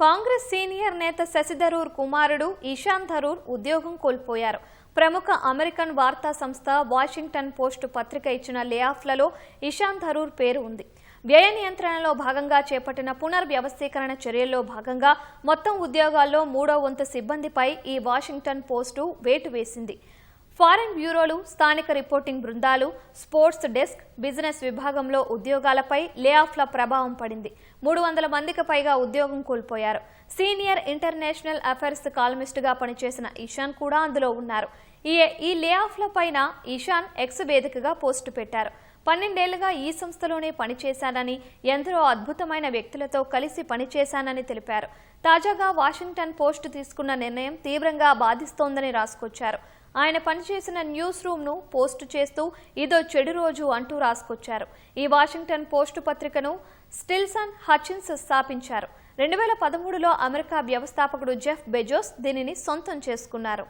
Congress senior నేత శశి థరూర్ కుమారుడు ఇషాన్ థరూర్ ఉద్యోగం కోల్పోయారు. ప్రముఖ అమెరికన్ వార్తా సంస్థ వాషింగ్టన్ పోస్ట్ పత్రిక ఇచ్చిన లేఆఫ్లలో ఇషాన్ థరూర్ పేరు ఉంది. వ్యయ నియంత్రణలో భాగంగా చేపట్టిన పునర్వ్యవస్థీకరణ చర్యల్లో భాగంగా మొత్తం ఉద్యోగాల్లో 3వ వంతు సిబ్బందిపై ఈ వాషింగ్టన్ పోస్టు వేటు వేసింది. ఫారెన్ బ్యూరోలు, స్థానిక రిపోర్టింగ్ బృందాలు, స్పోర్ట్స్ డెస్క్, బిజినెస్ విభాగంలో ఉద్యోగాలపై లేఆఫ్ల ప్రభావం పడింది. 300 మందికి పైగా ఉద్యోగం కోల్పోయారు. సీనియర్ ఇంటర్నేషనల్ అఫైర్స్ కాలమిస్టుగా పనిచేసిన ఇషాన్ కూడా అందులో ఉన్నారు. ఈ లేఆఫ్ల పైన ఇషాన్ ఎక్స్ వేదికగా పోస్టు పెట్టారు. 12 ఏళ్లుగా ఈ సంస్థలోనే పనిచేశానని, ఎందరో అద్భుతమైన వ్యక్తులతో కలిసి పనిచేశానని తెలిపారు. తాజాగా వాషింగ్టన్ పోస్ట్ తీసుకున్న నిర్ణయం తీవ్రంగా బాధిస్తోందని రాసుకొచ్చారు. ఆయన పనిచేసిన న్యూస్ రూమ్ ను పోస్టు చేస్తూ ఇదో చెడు రోజు అంటూ రాసుకొచ్చారు. ఈ వాషింగ్టన్ పోస్టు పత్రికను స్టిల్సన్ హచిన్స్ స్థాపించారు. 2013లో అమెరికా వ్యవస్థాపకుడు జెఫ్ బెజోస్ దీనిని సొంతం చేసుకున్నారు.